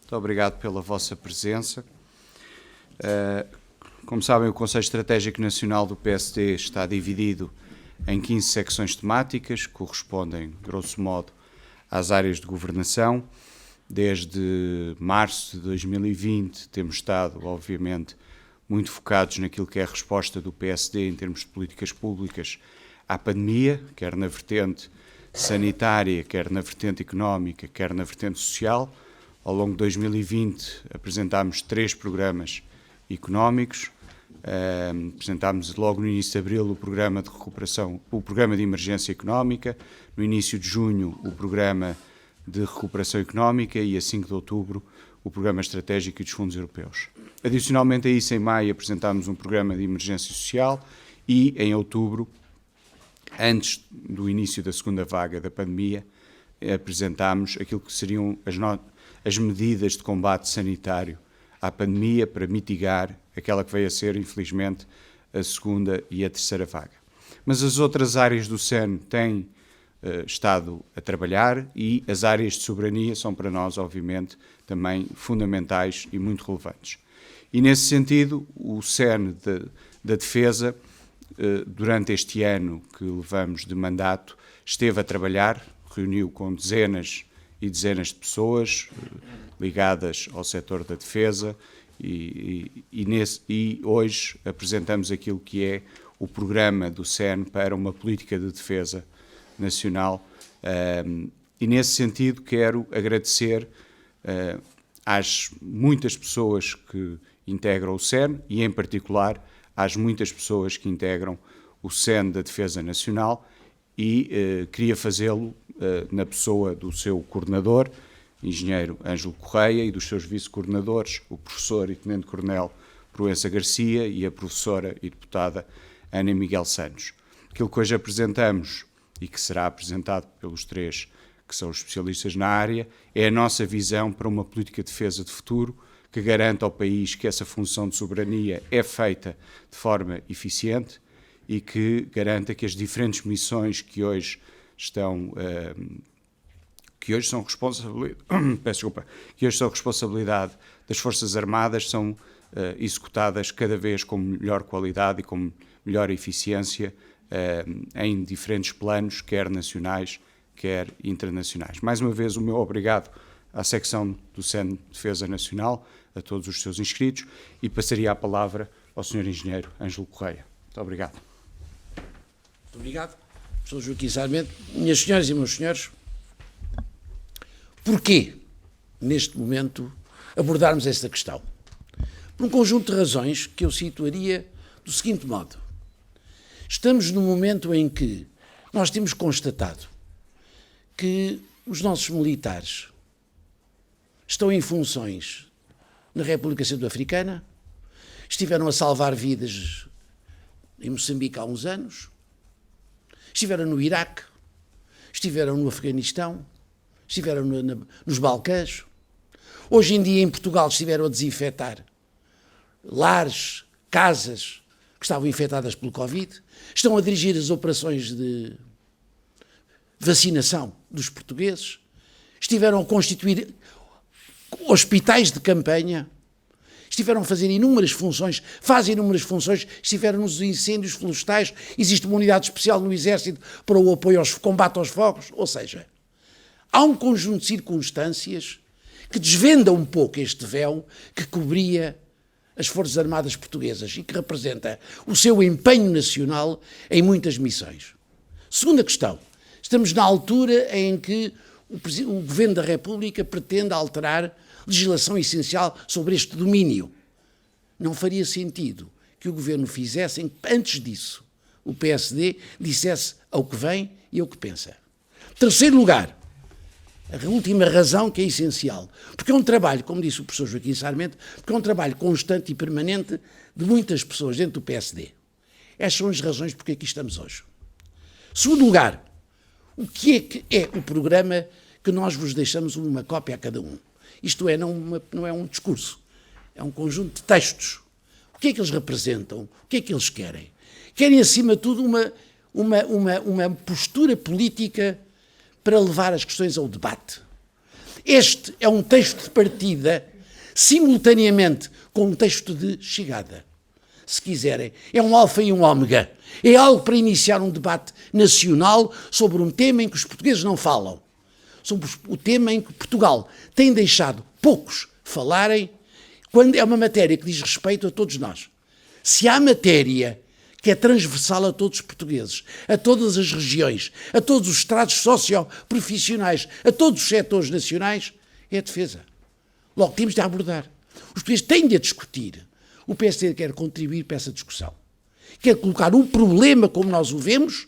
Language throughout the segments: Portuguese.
Muito obrigado pela vossa presença. Como sabem, o Conselho Estratégico Nacional do PSD está dividido em 15 secções temáticas, que correspondem, grosso modo, às áreas de governação. Desde março de 2020 temos estado, obviamente, muito focados naquilo que é a resposta do PSD em termos de políticas públicas à pandemia, quer na vertente sanitária, quer na vertente económica, quer na vertente social. Ao longo de 2020 apresentámos 3 programas económicos. Apresentámos logo no início de abril o programa de recuperação, o programa de emergência económica, no início de junho o programa de recuperação económica e a 5 de outubro o programa estratégico e dos fundos europeus. Adicionalmente a isso, em maio apresentámos um programa de emergência social e em outubro, antes do início da segunda vaga da pandemia, apresentámos aquilo que seriam as medidas de combate sanitário à pandemia para mitigar aquela que veio a ser, infelizmente, a segunda e a terceira vaga. Mas as outras áreas do SEN têm estado a trabalhar e as áreas de soberania são para nós, obviamente, também fundamentais e muito relevantes. E, nesse sentido, o SEN da Defesa, durante este ano que levamos de mandato, esteve a trabalhar, reuniu com dezenas e dezenas de pessoas ligadas ao setor da defesa e hoje apresentamos aquilo que é o programa do SEN para uma política de defesa nacional e nesse sentido quero agradecer às muitas pessoas que integram o SEN e em particular às muitas pessoas que integram o SEN da Defesa Nacional e queria fazê-lo na pessoa do seu coordenador, engenheiro Ângelo Correia, e dos seus vice-coordenadores, o professor e tenente-coronel Proença Garcia e a professora e deputada Ana Miguel Santos. Aquilo que hoje apresentamos e que será apresentado pelos 3 que são os especialistas na área é a nossa visão para uma política de defesa de futuro que garanta ao país que essa função de soberania é feita de forma eficiente e que garanta que as diferentes missões que hoje são responsabilidade das Forças Armadas são executadas cada vez com melhor qualidade e com melhor eficiência em diferentes planos, quer nacionais, quer internacionais. Mais uma vez, o meu obrigado à secção do SEN de Defesa Nacional, a todos os seus inscritos, e passaria a palavra ao Sr. Engenheiro Ângelo Correia. Muito obrigado. Muito obrigado. Sou Joaquim Sarmento. Minhas senhoras e meus senhores, porquê, neste momento, abordarmos esta questão? Por um conjunto de razões que eu situaria do seguinte modo. Estamos num momento em que nós temos constatado que os nossos militares estão em funções na República Centro-Africana, estiveram a salvar vidas em Moçambique há uns anos, estiveram no Iraque, estiveram no Afeganistão, estiveram nos Balcãs. Hoje em dia em Portugal estiveram a desinfetar lares, casas que estavam infectadas pelo Covid, estão a dirigir as operações de vacinação dos portugueses, estiveram a constituir hospitais de campanha, estiveram a fazer inúmeras funções, fazem inúmeras funções, estiveram nos incêndios florestais, existe uma unidade especial no Exército para o apoio ao combate aos fogos, ou seja, há um conjunto de circunstâncias que desvenda um pouco este véu que cobria as Forças Armadas Portuguesas e que representa o seu empenho nacional em muitas missões. Segunda questão, estamos na altura em que o Governo da República pretende alterar legislação essencial sobre este domínio. Não faria sentido que o Governo fizesse, antes disso, o PSD dissesse ao que vem e ao que pensa. Terceiro lugar, a última razão que é essencial, porque é um trabalho, como disse o professor Joaquim Sarmento, porque é um trabalho constante e permanente de muitas pessoas dentro do PSD. Estas são as razões porque aqui estamos hoje. Segundo lugar, o que é o programa que nós vos deixamos uma cópia a cada um? Isto é, não é um discurso, é um conjunto de textos. O que é que eles representam? O que é que eles querem? Querem, acima de tudo, uma postura política para levar as questões ao debate. Este é um texto de partida, simultaneamente com um texto de chegada. Se quiserem, é um alfa e um ômega. É algo para iniciar um debate nacional sobre um tema em que os portugueses não falam. Sobre o tema em que Portugal tem deixado poucos falarem, quando é uma matéria que diz respeito a todos nós. Se há matéria que é transversal a todos os portugueses, a todas as regiões, a todos os estratos socio-profissionais, a todos os setores nacionais, é a defesa. Logo, temos de abordar. Os portugueses têm de a discutir. O PSD quer contribuir para essa discussão. Quer colocar um problema como nós o vemos,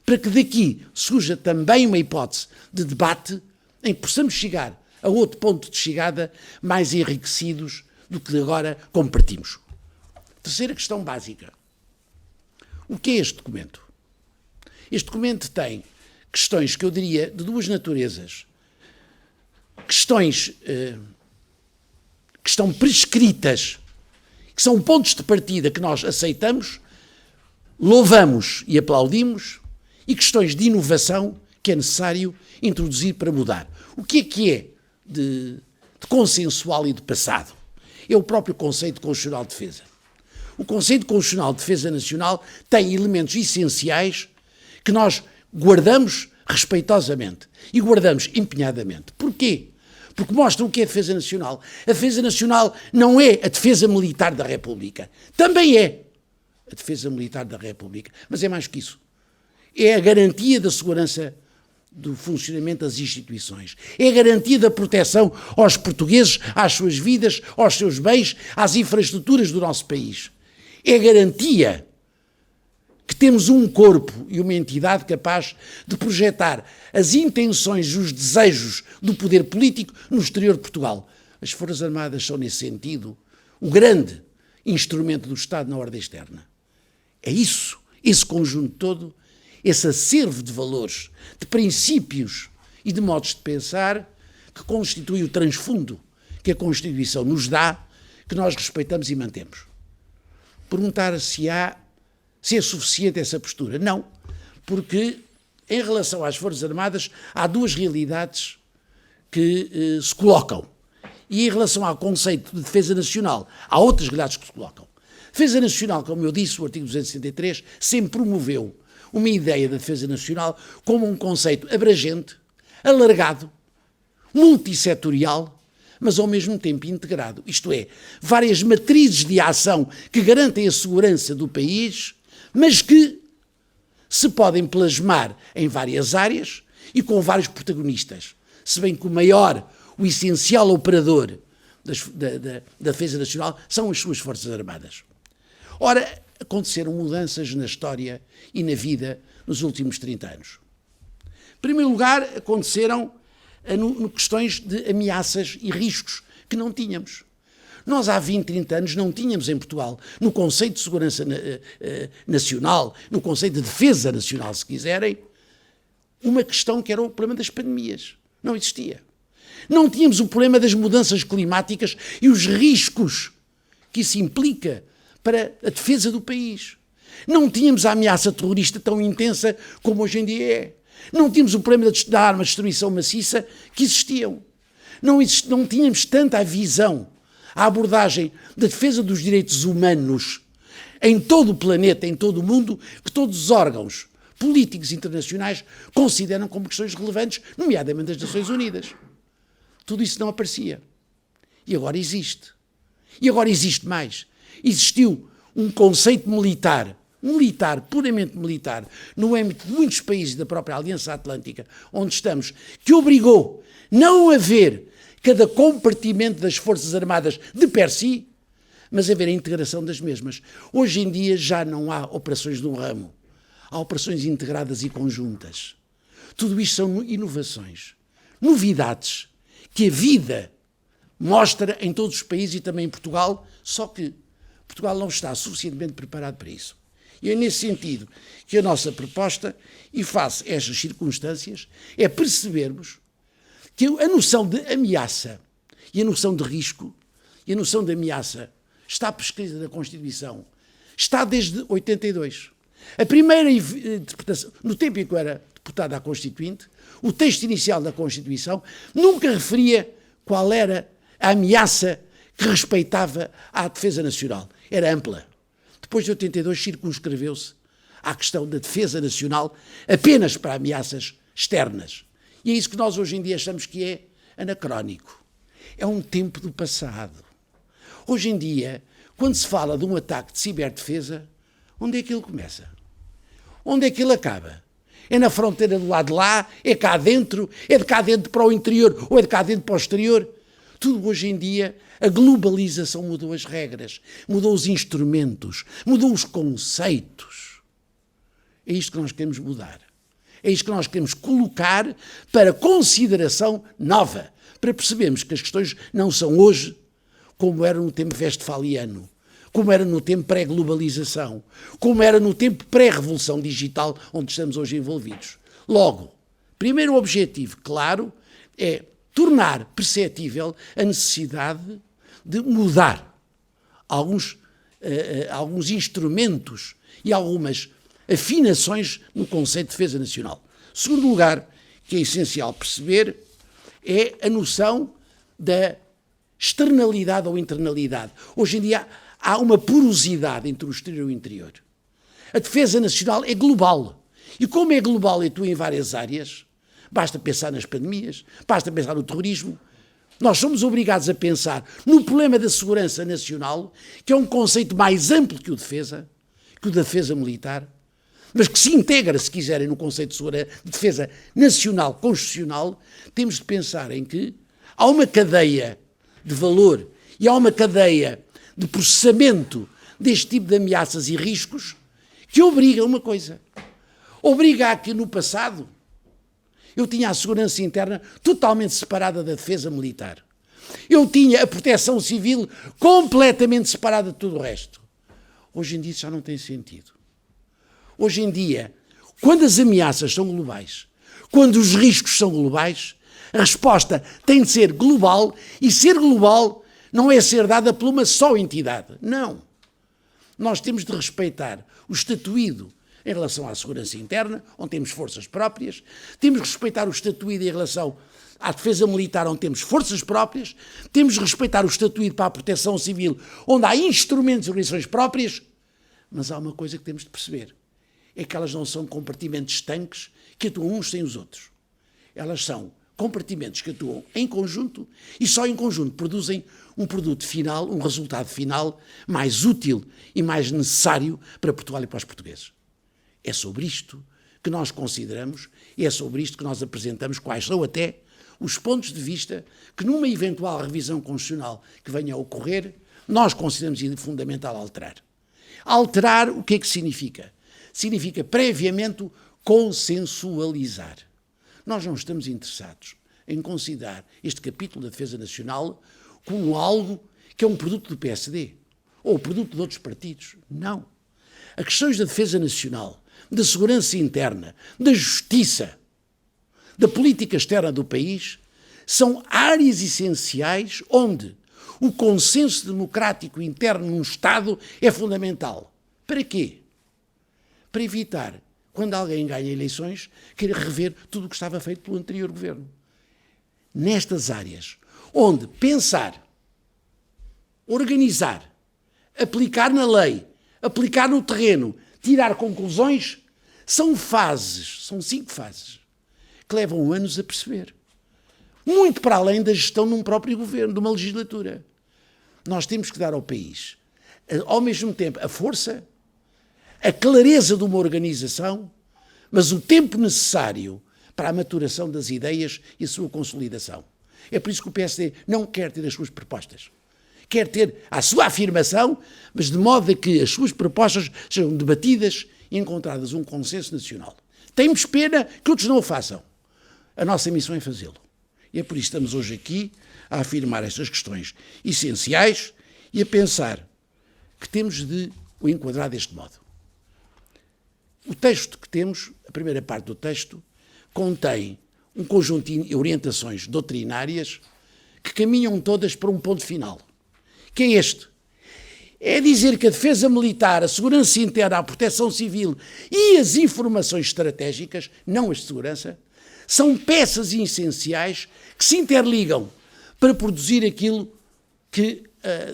para que daqui surja também uma hipótese de debate em que possamos chegar a outro ponto de chegada mais enriquecidos do que agora como partimos. Terceira questão básica. O que é este documento? Este documento tem questões que eu diria de duas naturezas. Questões que estão prescritas, que são pontos de partida que nós aceitamos, louvamos e aplaudimos, e questões de inovação que é necessário introduzir para mudar. O que é de consensual e de passado? É o próprio conceito constitucional de defesa. O conceito constitucional de defesa nacional tem elementos essenciais que nós guardamos respeitosamente e guardamos empenhadamente. Porquê? Porque mostram o que é a defesa nacional. A defesa nacional não é a defesa militar da República. Também é a defesa militar da República, mas é mais que isso. É a garantia da segurança do funcionamento das instituições. É a garantia da proteção aos portugueses, às suas vidas, aos seus bens, às infraestruturas do nosso país. É a garantia que temos um corpo e uma entidade capaz de projetar as intenções e os desejos do poder político no exterior de Portugal. As Forças Armadas são, nesse sentido, o grande instrumento do Estado na ordem externa. É isso, esse conjunto todo, esse acervo de valores, de princípios e de modos de pensar que constitui o transfundo que a Constituição nos dá, que nós respeitamos e mantemos. Perguntar se é suficiente essa postura. Não, porque em relação às Forças Armadas há duas realidades que se colocam. E em relação ao conceito de defesa nacional, há outras realidades que se colocam. Defesa nacional, como eu disse, o artigo 263 sempre promoveu uma ideia da defesa nacional como um conceito abrangente, alargado, multissetorial, mas ao mesmo tempo integrado. Isto é, várias matrizes de ação que garantem a segurança do país, mas que se podem plasmar em várias áreas e com vários protagonistas. Se bem que o essencial operador da defesa nacional são as suas Forças Armadas. Ora, aconteceram mudanças na história e na vida nos últimos 30 anos. Em primeiro lugar, aconteceram questões de ameaças e riscos que não tínhamos. Nós há 20, 30 anos não tínhamos em Portugal, no conceito de segurança nacional, no conceito de defesa nacional, se quiserem, uma questão que era o problema das pandemias. Não existia. Não tínhamos o problema das mudanças climáticas e os riscos que isso implica para a defesa do país. Não tínhamos a ameaça terrorista tão intensa como hoje em dia é. Não tínhamos o problema da arma de destruição maciça que existiam. Não tínhamos tanta a visão, a abordagem da defesa dos direitos humanos em todo o planeta, em todo o mundo, que todos os órgãos políticos internacionais consideram como questões relevantes, nomeadamente as Nações Unidas. Tudo isso não aparecia. E agora existe. E agora existe mais. Existiu um conceito militar, puramente militar, no âmbito de muitos países da própria Aliança Atlântica, onde estamos, que obrigou não a ver cada compartimento das Forças Armadas de per si, mas a ver a integração das mesmas. Hoje em dia já não há operações de um ramo, há operações integradas e conjuntas. Tudo isto são inovações, novidades, que a vida mostra em todos os países e também em Portugal, só que Portugal não está suficientemente preparado para isso. E é nesse sentido que a nossa proposta, e face a estas circunstâncias, é percebermos que a noção de ameaça e a noção de risco e a noção de ameaça está prescrita na Constituição. Está desde 82. A primeira interpretação, no tempo em que eu era deputado à Constituinte, o texto inicial da Constituição nunca referia qual era a ameaça que respeitava à defesa nacional. Era ampla. Depois de 82 circunscreveu-se à questão da defesa nacional apenas para ameaças externas. E é isso que nós hoje em dia achamos que é anacrónico. É um tempo do passado. Hoje em dia, quando se fala de um ataque de ciberdefesa, onde é que ele começa? Onde é que ele acaba? É na fronteira do lado de lá? É cá dentro? É de cá dentro para o interior? Ou é de cá dentro para o exterior? Tudo hoje em dia, a globalização mudou as regras, mudou os instrumentos, mudou os conceitos. É isto que nós queremos mudar. É isto que nós queremos colocar para consideração nova, para percebermos que as questões não são hoje como eram no tempo westfaliano, como era no tempo pré-globalização, como era no tempo pré-revolução digital, onde estamos hoje envolvidos. Logo, primeiro objetivo, claro, é tornar perceptível a necessidade de mudar alguns instrumentos e algumas afinações no conceito de defesa nacional. Segundo lugar, que é essencial perceber, é a noção da externalidade ou internalidade. Hoje em dia há uma porosidade entre o exterior e o interior. A defesa nacional é global. E como é global e atua em várias áreas, basta pensar nas pandemias, basta pensar no terrorismo, nós somos obrigados a pensar no problema da segurança nacional, que é um conceito mais amplo que o da defesa militar, mas que se integra, se quiserem, no conceito de defesa nacional, constitucional. Temos de pensar em que há uma cadeia de valor e há uma cadeia de processamento deste tipo de ameaças e riscos que obriga a uma coisa. Obriga a que no passado eu tinha a segurança interna totalmente separada da defesa militar. Eu tinha a proteção civil completamente separada de tudo o resto. Hoje em dia isso já não tem sentido. Hoje em dia, quando as ameaças são globais, quando os riscos são globais, a resposta tem de ser global, e ser global não é ser dada por uma só entidade. Não. Nós temos de respeitar o estatuído em relação à segurança interna, onde temos forças próprias, temos de respeitar o estatuído em relação à defesa militar, onde temos forças próprias, temos de respeitar o estatuído para a proteção civil, onde há instrumentos e organizações próprias, mas há uma coisa que temos de perceber, é que elas não são compartimentos estanques que atuam uns sem os outros. Elas são compartimentos que atuam em conjunto e só em conjunto produzem um produto final, um resultado final mais útil e mais necessário para Portugal e para os portugueses. É sobre isto que nós consideramos e é sobre isto que nós apresentamos quais são até os pontos de vista que numa eventual revisão constitucional que venha a ocorrer, nós consideramos fundamental alterar. Alterar o que é que significa? Significa previamente consensualizar. Nós não estamos interessados em considerar este capítulo da defesa nacional como algo que é um produto do PSD ou produto de outros partidos. Não. As questões da defesa nacional, da segurança interna, da justiça, da política externa do país, são áreas essenciais onde o consenso democrático interno num Estado é fundamental. Para quê? Para evitar, quando alguém ganha eleições, querer rever tudo o que estava feito pelo anterior governo. Nestas áreas, onde pensar, organizar, aplicar na lei, aplicar no terreno, tirar conclusões, são 5 fases, que levam anos a perceber. Muito para além da gestão de um próprio governo, de uma legislatura. Nós temos que dar ao país, ao mesmo tempo, a força, a clareza de uma organização, mas o tempo necessário para a maturação das ideias e a sua consolidação. É por isso que o PSD não quer ter as suas propostas. Quer ter a sua afirmação, mas de modo a que as suas propostas sejam debatidas e encontradas um consenso nacional. Temos pena que outros não o façam. A nossa missão é fazê-lo. E é por isso que estamos hoje aqui a afirmar estas questões essenciais e a pensar que temos de o enquadrar deste modo. O texto que temos, a primeira parte do texto, contém um conjunto de orientações doutrinárias que caminham todas para um ponto final, que é este. é dizer que a defesa militar, a segurança interna, a proteção civil e as informações estratégicas, não as de segurança, são peças essenciais que se interligam para produzir aquilo que,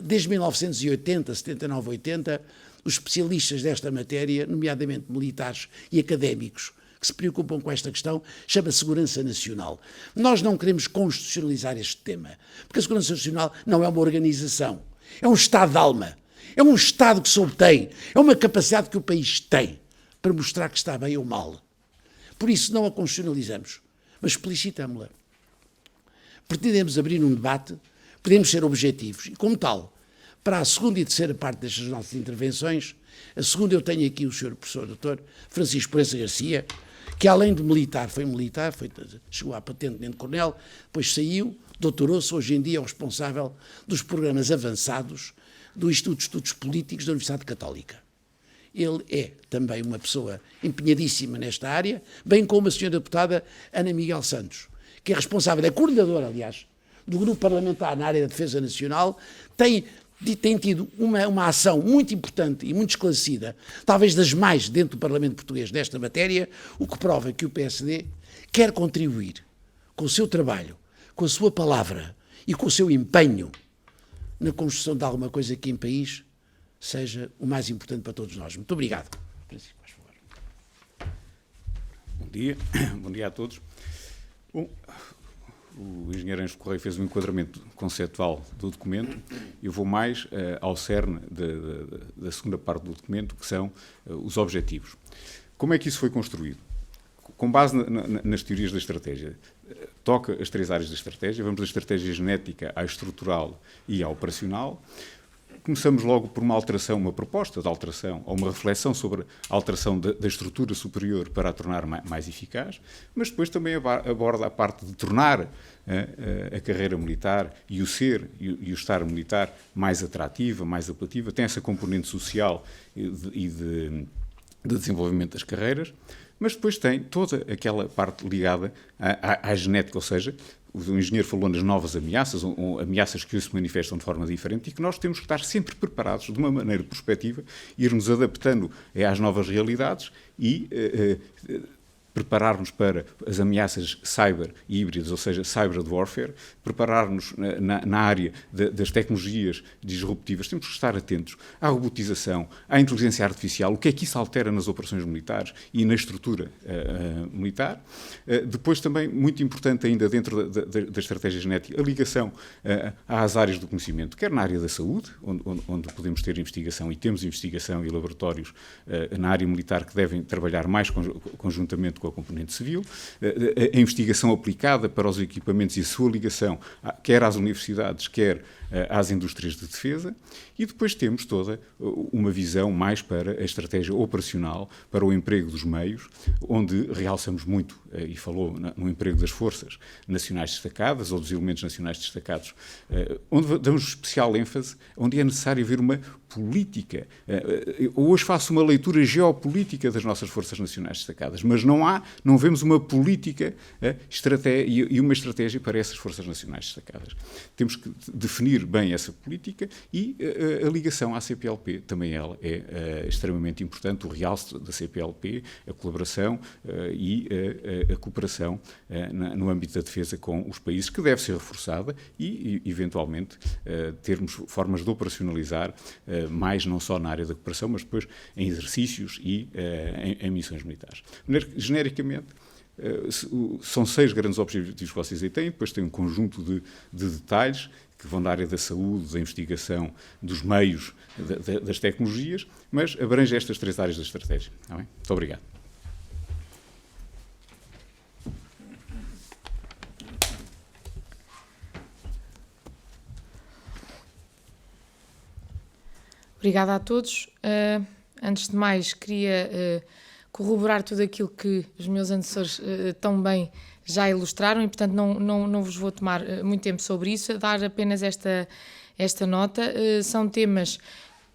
desde 1980, 79, 80, os especialistas desta matéria, nomeadamente militares e académicos, que se preocupam com esta questão, chama segurança nacional. Nós não queremos constitucionalizar este tema, porque a segurança nacional não é uma organização, é um estado de alma, é um estado que se obtém, é uma capacidade que o país tem para mostrar que está bem ou mal. Por isso não a constitucionalizamos, mas explicitamos-la. Pretendemos abrir um debate, podemos ser objetivos e, como tal, para a segunda e terceira parte destas nossas intervenções, a segunda eu tenho aqui o Sr. Professor Dr. Francisco Proença Garcia, que além de militar, chegou à patente de coronel, depois saiu, doutorou-se, hoje em dia é o responsável dos programas avançados do Instituto de Estudos Políticos da Universidade Católica. Ele é também uma pessoa empenhadíssima nesta área, bem como a senhora deputada Ana Miguel Santos, que é responsável, é coordenadora, aliás, do grupo parlamentar na área da defesa nacional, tem tido uma ação muito importante e muito esclarecida, talvez das mais dentro do Parlamento Português nesta matéria, o que prova que o PSD quer contribuir com o seu trabalho, com a sua palavra e com o seu empenho na construção de alguma coisa que em país seja o mais importante para todos nós. Muito obrigado. Francisco, por favor. Bom dia a todos. Bom, o engenheiro Ângelo Correia fez um enquadramento conceptual do documento. Eu vou mais ao cerne da segunda parte do documento, que são os objetivos. Como é que isso foi construído? Com base nas teorias da estratégia, toca as três áreas da estratégia. Vamos da estratégia genética à estrutural e à operacional. Começamos logo por uma alteração, uma proposta de alteração, ou uma reflexão sobre a alteração da estrutura superior para a tornar mais eficaz, mas depois também aborda a parte de tornar a carreira militar e o ser e o estar militar mais atrativa, mais apelativa. Tem essa componente social e de desenvolvimento das carreiras, mas depois tem toda aquela parte ligada à genética, ou seja, o engenheiro falou nas novas ameaças, ou ameaças que se manifestam de forma diferente e que nós temos que estar sempre preparados, de uma maneira prospectiva, irmos adaptando às novas realidades e preparar-nos para as ameaças cyber e híbridas, ou seja, cyber warfare, preparar-nos na área das tecnologias disruptivas. Temos que estar atentos à robotização, à inteligência artificial, o que é que isso altera nas operações militares e na estrutura militar. Depois também, muito importante ainda dentro da estratégia genética, a ligação às áreas do conhecimento, quer na área da saúde, onde podemos ter investigação e temos investigação e laboratórios na área militar que devem trabalhar mais conjuntamente com a componente civil, a investigação aplicada para os equipamentos e a sua ligação, quer às universidades, quer às indústrias de defesa, e depois temos toda uma visão mais para a estratégia operacional, para o emprego dos meios, onde realçamos muito, e falou no emprego das forças nacionais destacadas, ou dos elementos nacionais destacados, onde damos especial ênfase, onde é necessário haver uma política. Hoje faço uma leitura geopolítica das nossas forças nacionais destacadas, mas não vemos uma política e uma estratégia para essas forças nacionais destacadas. Temos que definir bem essa política e a ligação à CPLP, também ela é extremamente importante, o realce da CPLP, a colaboração e a cooperação no âmbito da defesa com os países, que deve ser reforçada e eventualmente, termos formas de operacionalizar mais não só na área da cooperação, mas depois em exercícios e em missões militares. Genericamente, são 6 grandes objetivos que vocês aí têm, depois tem um conjunto de detalhes que vão da área da saúde, da investigação, dos meios, das tecnologias, mas abrange estas 3 áreas da estratégia. Está bem? Muito obrigado. Obrigada a todos. Antes de mais, queria corroborar tudo aquilo que os meus antecessores tão bem já ilustraram e, portanto, não vos vou tomar muito tempo sobre isso, dar apenas esta nota. São temas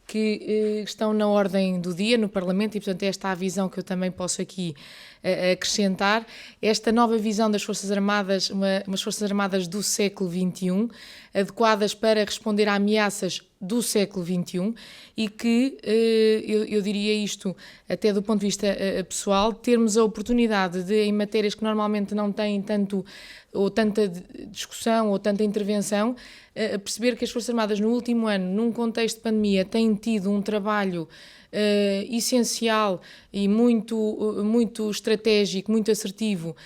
que estão na ordem do dia no Parlamento e, portanto, esta é a visão que eu também posso aqui acrescentar esta nova visão das Forças Armadas, umas Forças Armadas do século XXI, adequadas para responder a ameaças do século XXI e que, eu diria isto até do ponto de vista pessoal, termos a oportunidade de, em matérias que normalmente não têm tanto ou tanta discussão ou tanta intervenção, perceber que as Forças Armadas no último ano, num contexto de pandemia, têm tido um trabalho essencial e muito estratégico, muito assertivo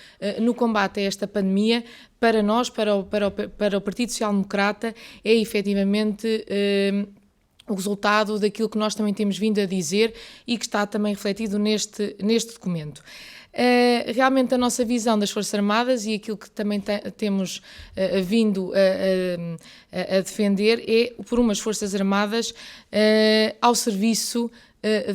no combate a esta pandemia. Para nós, para o Partido Social Democrata, é efetivamente o resultado daquilo que nós também temos vindo a dizer e que está também refletido neste documento. Realmente a nossa visão das Forças Armadas e aquilo que também temos vindo a defender é por umas Forças Armadas ao serviço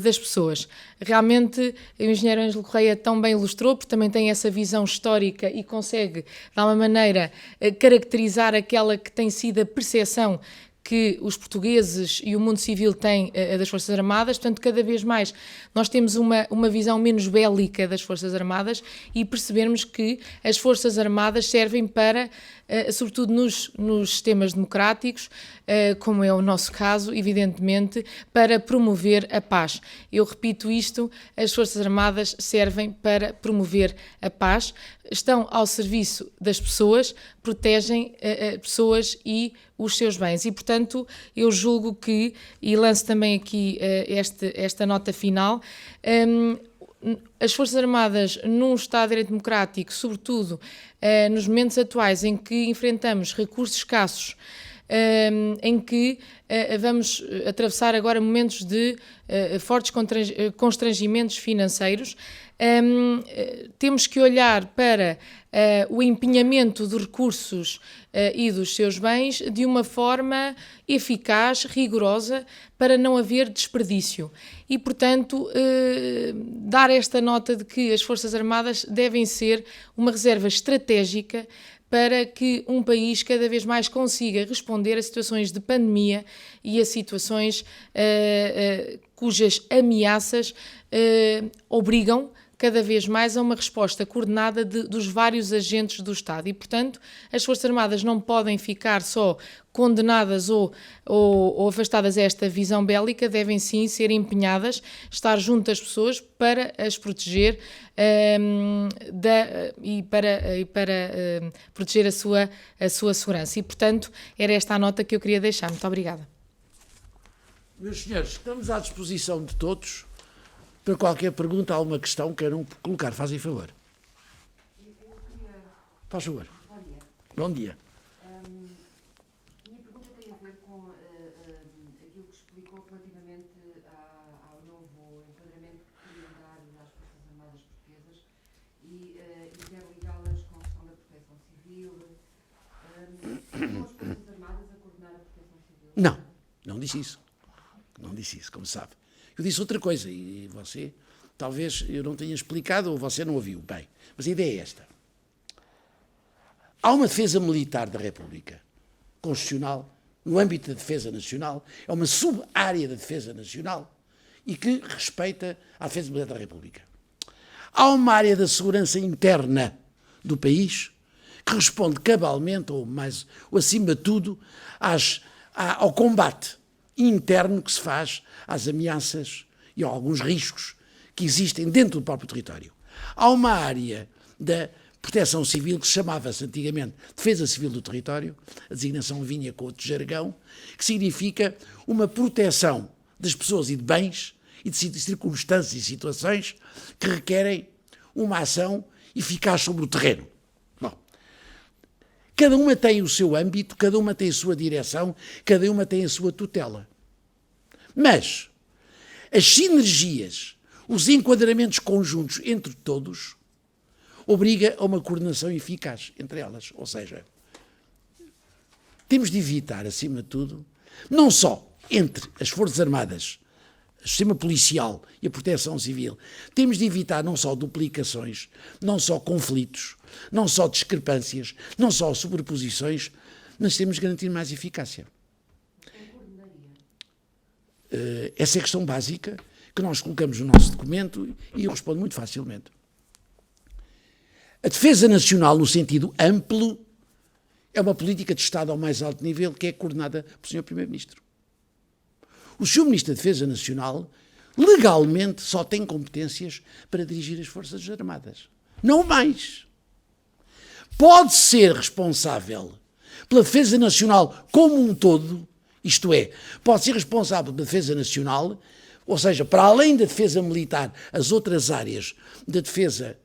das pessoas. Realmente o engenheiro Ângelo Correia tão bem ilustrou, porque também tem essa visão histórica e consegue, de alguma maneira, caracterizar aquela que tem sido a percepção que os portugueses e o mundo civil têm das Forças Armadas. Portanto, cada vez mais nós temos uma visão menos bélica das Forças Armadas e percebermos que as Forças Armadas servem para, sobretudo nos sistemas democráticos, como é o nosso caso, evidentemente, para promover a paz. Eu repito isto, as Forças Armadas servem para promover a paz, estão ao serviço das pessoas, protegem pessoas e os seus bens. E, portanto, eu julgo que, e lanço também aqui esta nota final, as Forças Armadas num Estado de Direito Democrático, sobretudo nos momentos atuais em que enfrentamos recursos escassos, em que vamos atravessar agora momentos de fortes constrangimentos financeiros, temos que olhar para o empenhamento de recursos e dos seus bens de uma forma eficaz, rigorosa, para não haver desperdício. E, portanto, dar esta nota de que as Forças Armadas devem ser uma reserva estratégica para que um país cada vez mais consiga responder a situações de pandemia e a situações cujas ameaças obrigam cada vez mais a uma resposta coordenada dos vários agentes do Estado. E, portanto, as Forças Armadas não podem ficar só condenadas ou afastadas a esta visão bélica, devem sim ser empenhadas, estar junto às pessoas para as proteger e para proteger a sua segurança. E, portanto, era esta a nota que eu queria deixar. Muito obrigada. Meus senhores, estamos à disposição de todos para qualquer pergunta, alguma questão queiram colocar. Fazem favor. Faz favor. Bom dia. Bom dia. Minha pergunta tem a ver com aquilo que explicou relativamente ao novo enquadramento que queriam dar às Forças Armadas Portuguesas e quero ligá-las com a questão da proteção civil. São as Forças Armadas a coordenar a proteção civil? Não disse isso. Não disse isso, como sabe. Eu disse outra coisa e você, talvez eu não tenha explicado ou você não ouviu bem. Mas a ideia é esta. Há uma defesa militar da República, constitucional, no âmbito da defesa nacional, é uma sub-área da defesa nacional e que respeita a defesa militar da República. Há uma área da segurança interna do país que responde cabalmente, ou acima de tudo, ao combate interno que se faz às ameaças e a alguns riscos que existem dentro do próprio território. Há uma área da proteção civil que se chamava-se antigamente Defesa Civil do Território, a designação vinha com outro jargão, que significa uma proteção das pessoas e de bens e de circunstâncias e situações que requerem uma ação eficaz sobre o terreno. Bom, cada uma tem o seu âmbito, cada uma tem a sua direção, cada uma tem a sua tutela. Mas as sinergias, os enquadramentos conjuntos entre todos, obriga a uma coordenação eficaz entre elas. Ou seja, temos de evitar, acima de tudo, não só entre as Forças Armadas, o sistema policial e a proteção civil, temos de evitar não só duplicações, não só conflitos, não só discrepâncias, não só sobreposições, mas temos de garantir mais eficácia. Essa é a questão básica que nós colocamos no nosso documento e eu respondo muito facilmente. A defesa nacional, no sentido amplo, é uma política de Estado ao mais alto nível que é coordenada pelo Sr. Primeiro-Ministro. O Sr. Ministro da Defesa Nacional, legalmente, só tem competências para dirigir as Forças Armadas. Não mais. Pode ser responsável pela defesa nacional como um todo, isto é, pode ser responsável pela defesa nacional, ou seja, para além da defesa militar, as outras áreas da defesa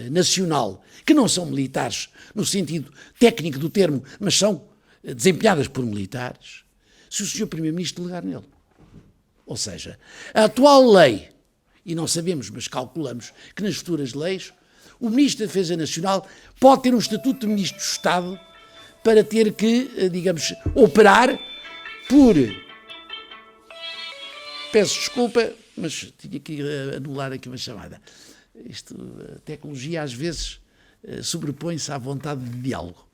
nacional, que não são militares no sentido técnico do termo, mas são desempenhadas por militares, se o Sr. Primeiro-Ministro delegar nele. Ou seja, a atual lei, e não sabemos, mas calculamos que nas futuras leis, o Ministro da Defesa Nacional pode ter um estatuto de Ministro do Estado para ter que, digamos, operar por... Peço desculpa, mas tinha que anular aqui uma chamada. A tecnologia às vezes sobrepõe-se à vontade de diálogo.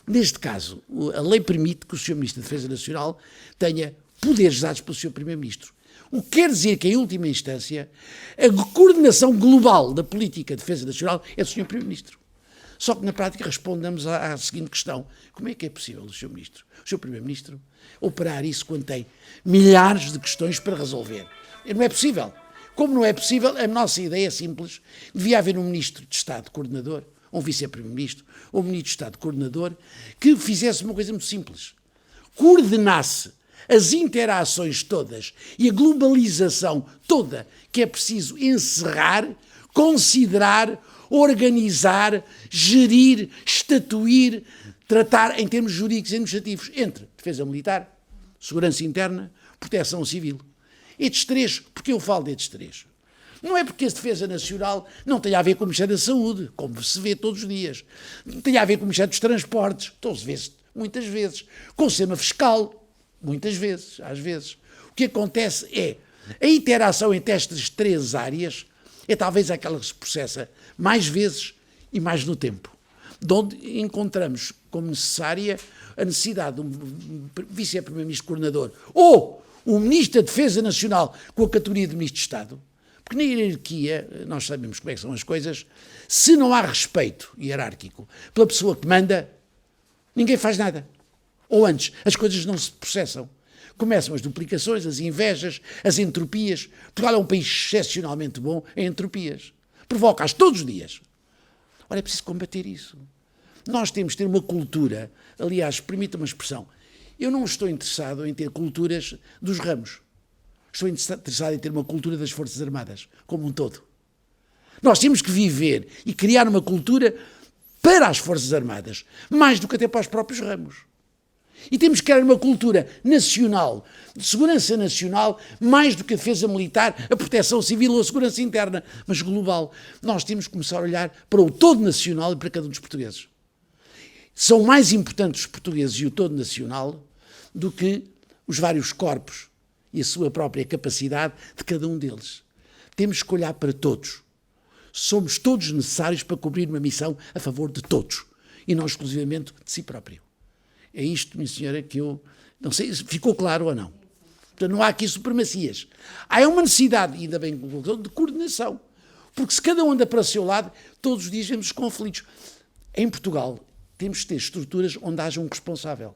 Neste caso, a lei permite que o Sr. Ministro da Defesa Nacional tenha poderes dados pelo Sr. Primeiro-Ministro. O que quer dizer que, em última instância, a coordenação global da política de defesa nacional é do Sr. Primeiro-Ministro. Só que, na prática, respondemos à seguinte questão. Como é que é possível o Sr. Ministro, o Sr. Primeiro-Ministro, operar isso quando tem milhares de questões para resolver? Não é possível. Como não é possível, a nossa ideia é simples. Devia haver um Ministro de Estado coordenador, ou um Vice-Primeiro-Ministro, ou um Ministro de Estado coordenador, que fizesse uma coisa muito simples. Coordenasse as interações todas e a globalização toda que é preciso encerrar, considerar, organizar, gerir, estatuir, tratar em termos jurídicos e administrativos entre defesa militar, segurança interna, proteção civil. Estes três, porque eu falo destes três? Não é porque a defesa nacional não tem a ver com o Ministério da Saúde, como se vê todos os dias. Não tem a ver com o Ministério dos Transportes, então se vê muitas vezes. Com o sistema fiscal, muitas vezes, às vezes. O que acontece é, a interação entre estas três áreas é talvez aquela que se processa mais vezes e mais no tempo. De onde encontramos como necessária a necessidade de um Vice-Primeiro-Ministro coordenador ou um Ministro da Defesa Nacional com a categoria de Ministro de Estado, porque na hierarquia, nós sabemos como é que são as coisas, se não há respeito hierárquico pela pessoa que manda, ninguém faz nada. Ou antes, as coisas não se processam. Começam as duplicações, as invejas, as entropias. Portugal é um país excepcionalmente bom em entropias. Provoca-as todos os dias. Ora, é preciso combater isso. Nós temos de ter uma cultura, aliás, permita uma expressão, eu não estou interessado em ter culturas dos ramos. Estou interessado em ter uma cultura das Forças Armadas, como um todo. Nós temos que viver e criar uma cultura para as Forças Armadas, mais do que até para os próprios ramos. E temos que criar uma cultura nacional, de segurança nacional, mais do que a defesa militar, a proteção civil ou a segurança interna, mas global. Nós temos que começar a olhar para o todo nacional e para cada um dos portugueses. São mais importantes os portugueses e o todo nacional do que os vários corpos e a sua própria capacidade de cada um deles. Temos que olhar para todos. Somos todos necessários para cumprir uma missão a favor de todos e não exclusivamente de si próprio. É isto, minha senhora, que eu... Não sei se ficou claro ou não. Portanto, não há aqui supremacias. Há uma necessidade, ainda bem, de coordenação. Porque se cada um anda para o seu lado, todos os dias vemos os conflitos. Em Portugal, temos que ter estruturas onde haja um responsável.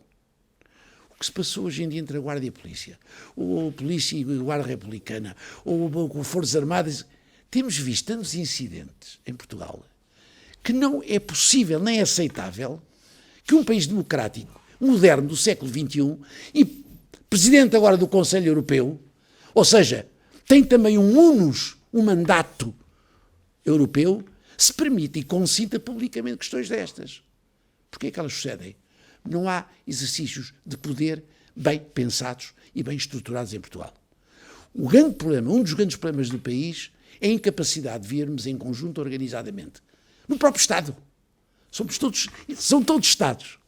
O que se passou hoje em dia entre a Guarda e a Polícia, ou a Polícia e a Guarda Republicana, ou com Forças Armadas, temos visto tantos incidentes em Portugal que não é possível nem aceitável que um país democrático, moderno, do século XXI, e presidente agora do Conselho Europeu, ou seja, tem também um mandato europeu, se permite e consinta publicamente questões destas. Porquê é que elas sucedem? Não há exercícios de poder bem pensados e bem estruturados em Portugal. O grande problema, um dos grandes problemas do país é a incapacidade de virmos em conjunto organizadamente. No próprio Estado. São todos Estados.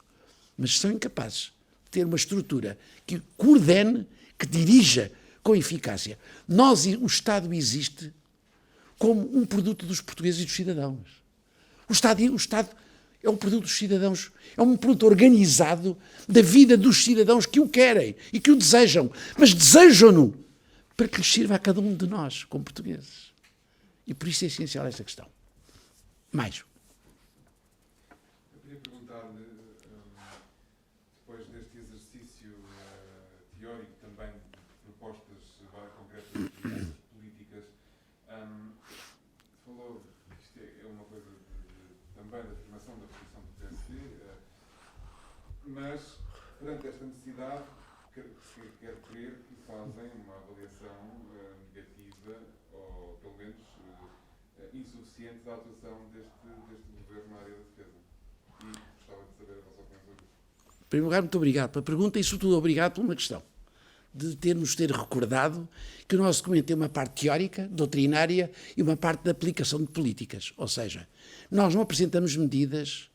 Mas são incapazes de ter uma estrutura que coordene, que dirija com eficácia. O Estado existe como um produto dos portugueses e dos cidadãos. O Estado é um produto dos cidadãos, é um produto organizado da vida dos cidadãos que o querem e que o desejam, mas desejam-no para que lhes sirva a cada um de nós, como portugueses. E por isso é essencial esta questão. Mais. publicidade quer crer que fazem uma avaliação negativa ou, pelo menos, insuficiente da atuação deste governo na área da defesa. E gostava de saber a vossa opinião sobre isso. Em primeiro lugar, muito obrigado pela pergunta e, sobretudo, obrigado por uma questão. De termos recordado que o nosso documento tem uma parte teórica, doutrinária e uma parte de aplicação de políticas. Ou seja, nós não apresentamos medidas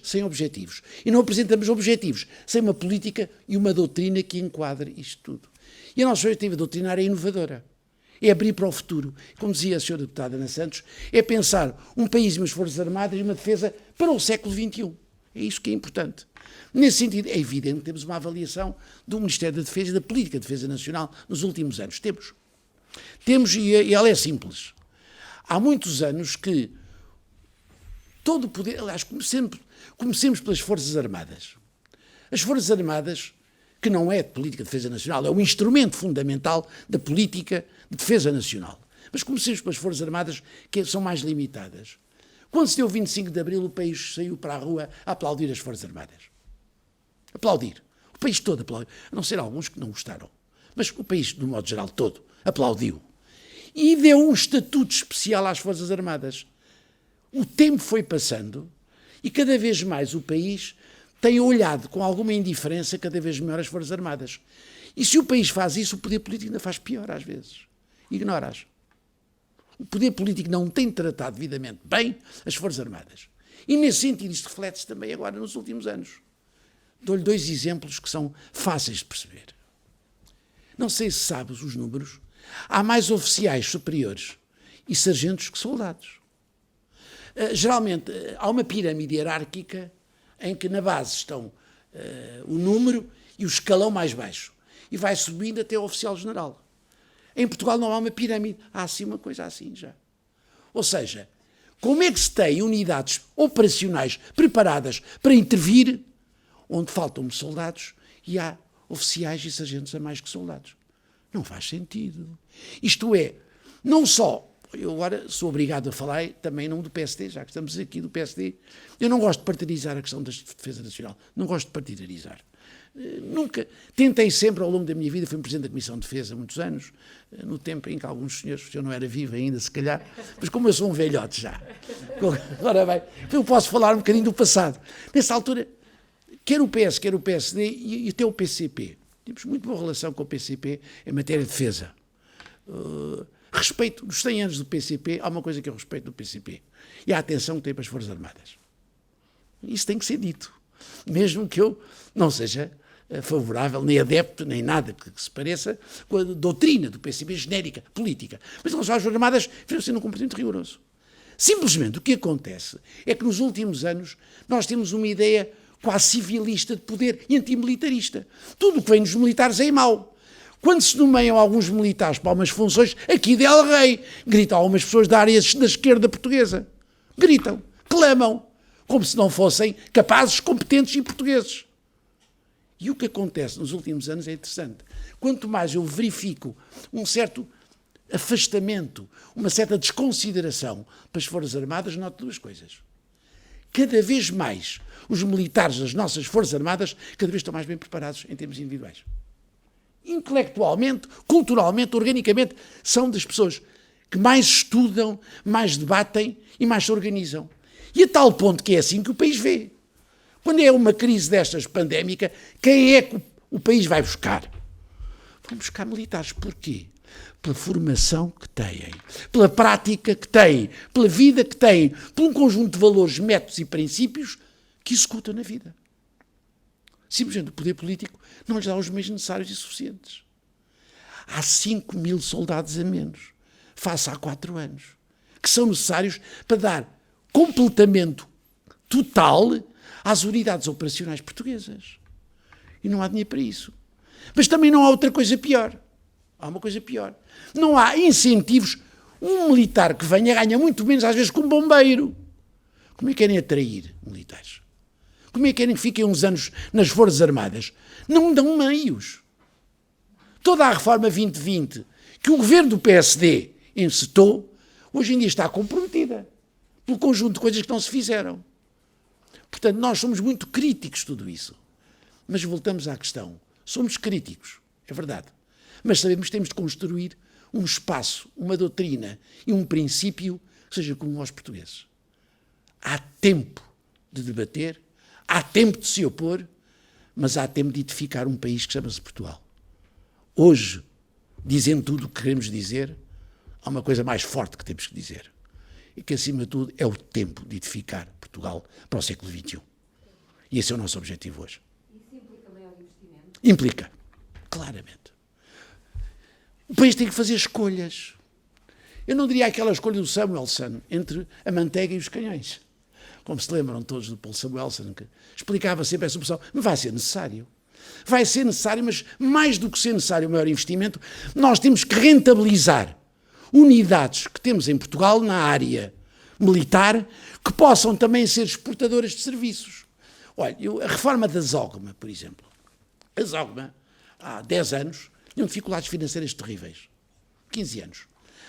sem objetivos. E não apresentamos objetivos sem uma política e uma doutrina que enquadre isto tudo. E a nossa perspectiva doutrinária é inovadora. É abrir para o futuro. Como dizia a senhora deputada Ana Santos, é pensar um país e umas Forças Armadas e uma defesa para o século XXI. É isso que é importante. Nesse sentido, é evidente que temos uma avaliação do Ministério da Defesa e da Política de Defesa Nacional nos últimos anos. Temos, e ela é simples. Há muitos anos que todo o poder... Aliás, comecemos pelas Forças Armadas. As Forças Armadas, que não é de Política de Defesa Nacional, é um instrumento fundamental da Política de Defesa Nacional. Mas comecemos pelas Forças Armadas, que são mais limitadas. Quando se deu o 25 de Abril, o país saiu para a rua a aplaudir as Forças Armadas. Aplaudir. O país todo aplaudiu. A não ser alguns que não gostaram. Mas o país, de um modo geral, todo aplaudiu. E deu um estatuto especial às Forças Armadas. O tempo foi passando e cada vez mais o país tem olhado com alguma indiferença cada vez maior as Forças Armadas. E se o país faz isso, o poder político ainda faz pior às vezes. Ignora-as. O poder político não tem tratado devidamente bem as Forças Armadas. E nesse sentido isto reflete-se também agora nos últimos anos. Dou-lhe 2 exemplos que são fáceis de perceber. Não sei se sabes os números. Há mais oficiais superiores e sargentos que soldados. Geralmente há uma pirâmide hierárquica em que na base estão o número e o escalão mais baixo. E vai subindo até o oficial-general. Em Portugal não há uma pirâmide. Há assim uma coisa assim já. Ou seja, como é que se tem unidades operacionais preparadas para intervir onde faltam soldados e há oficiais e sargentos a mais que soldados? Não faz sentido. Isto é, não só... Eu agora sou obrigado a falar também em nome do PSD, já que estamos aqui do PSD. Eu não gosto de partidarizar a questão da defesa nacional. Não gosto de partidarizar. Nunca. Tentei sempre, ao longo da minha vida, fui presidente da Comissão de Defesa há muitos anos, no tempo em que alguns senhores, eu não era vivo ainda, se calhar, mas como eu sou um velhote já. Agora bem, eu posso falar um bocadinho do passado. Nessa altura, quer o PS, quer o PSD e até o PCP. Temos muito boa relação com o PCP em matéria de defesa. Respeito, nos 100 anos do PCP, há uma coisa que eu respeito do PCP. E a atenção que tem para as Forças Armadas. Isso tem que ser dito. Mesmo que eu não seja favorável, nem adepto, nem nada que se pareça com a doutrina do PCP genérica, política. Mas em relação às Forças Armadas, fez sendo um comportamento rigoroso. Simplesmente o que acontece é que nos últimos anos nós temos uma ideia quase civilista de poder e antimilitarista. Tudo o que vem dos militares é mau. Quando se nomeiam alguns militares para algumas funções, aqui de El Rei, gritam algumas pessoas da área da esquerda portuguesa. Gritam, clamam, como se não fossem capazes, competentes e portugueses. E o que acontece nos últimos anos é interessante. Quanto mais eu verifico um certo afastamento, uma certa desconsideração para as Forças Armadas, noto 2 coisas. Cada vez mais os militares das nossas Forças Armadas cada vez estão mais bem preparados em termos individuais. Intelectualmente, culturalmente, organicamente, são das pessoas que mais estudam, mais debatem e mais se organizam. E a tal ponto que é assim que o país vê. Quando é uma crise destas pandémica, quem é que o país vai buscar? Vão buscar militares. Porquê? Pela formação que têm, pela prática que têm, pela vida que têm, por um conjunto de valores, métodos e princípios que executam na vida. Simplesmente o poder político não lhes dá os meios necessários e suficientes. Há 5.000 soldados a menos, face a 4 anos, que são necessários para dar completamento total às unidades operacionais portuguesas. E não há dinheiro para isso. Mas também não há outra coisa pior. Há uma coisa pior. Não há incentivos. Um militar que venha ganha muito menos, às vezes, que um bombeiro. Como é que querem atrair militares? Como é que querem que fiquem uns anos nas Forças Armadas? Não dão meios. Toda a reforma 2020 que o governo do PSD encetou, hoje em dia está comprometida pelo conjunto de coisas que não se fizeram. Portanto, nós somos muito críticos de tudo isso. Mas voltamos à questão. Somos críticos, é verdade. Mas sabemos que temos de construir um espaço, uma doutrina e um princípio que seja comum aos portugueses. Há tempo de debater, há tempo de se opor, mas há tempo de edificar um país que chama-se Portugal. Hoje, dizendo tudo o que queremos dizer, há uma coisa mais forte que temos que dizer. E que, acima de tudo, é o tempo de edificar Portugal para o século XXI. E esse é o nosso objetivo hoje. Isso implica maior investimento? Implica, claramente. O país tem que fazer escolhas. Eu não diria aquela escolha do Samuelson entre a manteiga e os canhões. Como se lembram todos do Paul Samuelson, que explicava sempre essa opção. Mas vai ser necessário. Vai ser necessário, mas mais do que ser necessário o maior investimento, nós temos que rentabilizar unidades que temos em Portugal na área militar que possam também ser exportadoras de serviços. Olha, a reforma da Zogma, por exemplo. A Zogma, há 10 anos, tinham dificuldades financeiras terríveis. 15 anos.